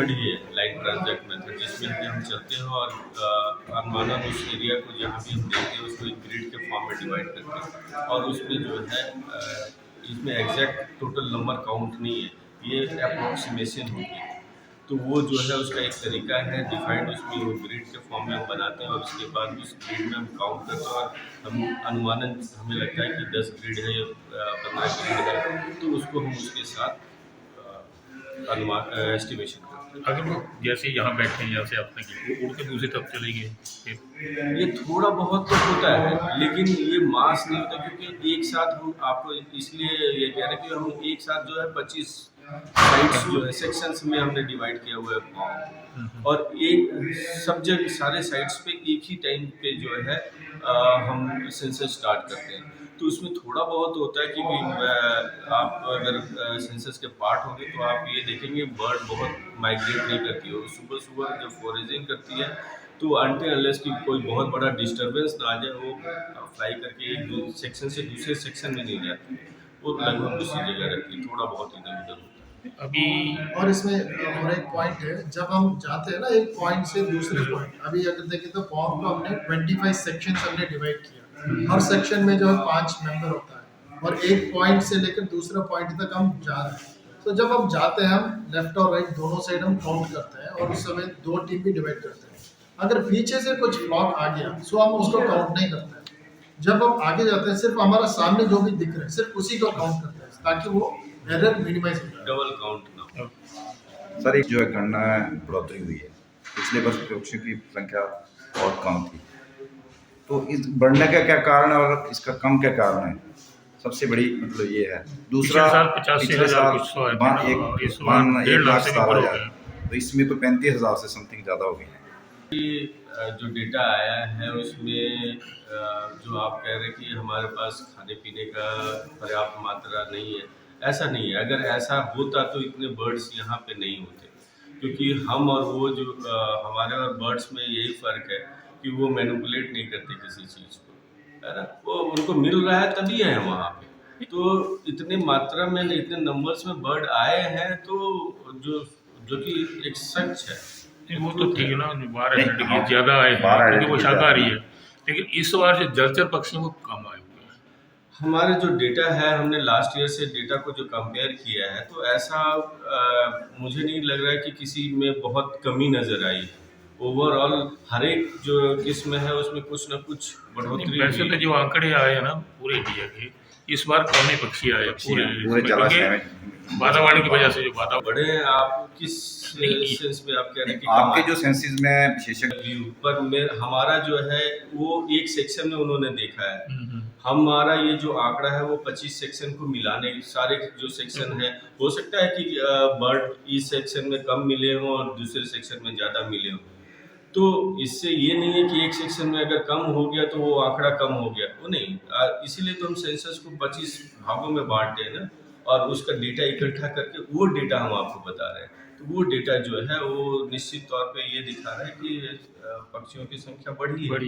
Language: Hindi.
मेथड ही है लाइन ट्रांजैक्ट मेथड, जिसमें कि हम चलते हैं और अनुमानन उस एरिया को जहाँ भी हम देखते हैं उसको एक ग्रिड के फॉर्म में डिवाइड करते हैं और उसमें जो है इसमें एग्जैक्ट टोटल नंबर काउंट नहीं है, ये अप्रोक्सीमेशन होती है। तो वो जो है उसका एक तरीका है डिफाइंड, उसमें वो ग्रिड के फॉर्म में हम बनाते हैं और उसके बाद उस ग्रिड में हम काउंट करते हैं और हम अनुमानन हमें लगता है कि 10 ग्रिड है या 15 ग्रिड है, तो उसको हम उसके साथ अनुमान एस्टिमेशन करते हैं। अगर वो जैसे यहाँ बैठे हैं, यहाँ से आपने की वो उड़ के दूसरी तरफ चले गए फिर ये थोड़ा बहुत तो होता है लेकिन ये मास नहीं होता, क्योंकि एक साथ हम आपको इसलिए ये कह रहे हैं कि हम एक साथ जो है 25 साइट्स जो है सेक्शंस में हमने डिवाइड किया हुआ है फॉर्म, और एक सब जगह सारे साइट्स पे एक ही टाइम पे जो है हम सेंसस स्टार्ट करते हैं। तो उसमें थोड़ा बहुत होता है कि आप अगर सेंसस के पार्ट होंगे तो आप ये देखेंगे बर्ड बहुत माइग्रेट नहीं करती हो, सुबह सुबह जब फॉरेजिंग करती है तो अनटिल अनलेस कि कोई बहुत बड़ा डिस्टरबेंस ना आ जाए वो फ्लाई करके एक सेक्शन से दूसरे सेक्शन में नहीं जाती है, वो लगभग उसी जगह रहती है, थोड़ा बहुत इधर उधर होता है। अभी और इसमें और एक पॉइंट है, जब हम जाते हैं ना एक पॉइंट से दूसरे पॉइंट, अभी अगर देखें तो फॉर्म को हमने 25 सेक्शन हमने डिवाइड किया, हर सेक्शन में जो है 5 मेंबर होता है और एक पॉइंट से लेकर दूसरा पॉइंट तक हम जा रहे हैं। तो जब हम जाते हैं हम लेफ्ट और राइट दोनों साइड हम काउंट करते हैं और उस समय 2 टीम भी डिवाइड करते हैं। अगर पीछे से कुछ फ्लॉक आ गया सो हम उसको काउंट नहीं करते हैं। जब हम आगे जाते हैं सिर्फ हमारा सामने जो भी दिख रहा है सिर्फ उसी को काउंट करते हैं ताकि वो एरर मिनिमाइज हो जाए, डबल काउंट ना हो। सर, एक जो है गणना बढ़ोतरी हुई है, पिछले वर्ष पक्षियों की संख्या बहुत कम थी, तो इस बढ़ने का क्या कारण है और इसका कम क्या कारण है? सबसे बड़ी मतलब ये है। दूसरा, पिछले साल 85,000 1 लाख 17,000, तो इसमें तो 35,000 से समथिंग ज़्यादा हो गई है। जो डेटा आया है उसमें जो आप कह रहे हैं कि हमारे पास खाने पीने का पर्याप्त मात्रा नहीं है, ऐसा नहीं है। अगर ऐसा होता तो इतने बर्ड्स यहाँ पे नहीं होते, क्योंकि हम और वो जो हमारे और बर्ड्स में यही फ़र्क है कि वो मैनिपुलेट नहीं करते किसी चीज़ को, है ना, वो उनको मिल रहा है तभी है वहाँ पे। तो इतने मात्रा में इतने नंबर्स में बर्ड आए हैं तो जो जो कि एक सच है। वो तो ठीक है ना, 12 डिग्री ज्यादा आए हैं क्योंकि वो शाकाहारी है, लेकिन इस बार जो जलचर पक्षियों को कम आए हुए हैं। हमारे जो डेटा है हमने लास्ट ईयर से डेटा को जो कंपेयर किया है तो ऐसा मुझे नहीं लग रहा है कि किसी में बहुत कमी नजर आई है। ओवरऑल हर एक जो किस्म है उसमें कुछ ना कुछ बढ़ोतरी वैसे तो जो आंकड़े आए हैं ना पूरे इंडिया के, इस बार कम ही पक्षी आए पूरे जलाशय में वातावरण की वजह से जो वातावरण बड़े हैं। आप किस सेंस में आप कह रहे हैं कि आपके जो सेंसिस में विशेषज्ञ पर में हमारा जो है वो एक सेक्शन में उन्होंने देखा है, हमारा ये जो आंकड़ा है वो 25 सेक्शन को मिलाने सारे जो सेक्शन है, हो सकता है कि बर्ड इस सेक्शन में कम मिले हों और दूसरे सेक्शन में ज़्यादा मिले हों। तो इससे ये नहीं है कि एक सेक्शन में अगर कम हो गया तो वो आंकड़ा कम हो गया, वो नहीं। इसीलिए तो हम सेंसस को 25 भागों में बांटते हैं ना, और उसका डेटा इकट्ठा करके वो डेटा हम आपको बता रहे हैं। तो वो डेटा जो है वो निश्चित तौर पे ये दिखा रहा है कि पक्षियों की संख्या बढ़ी है।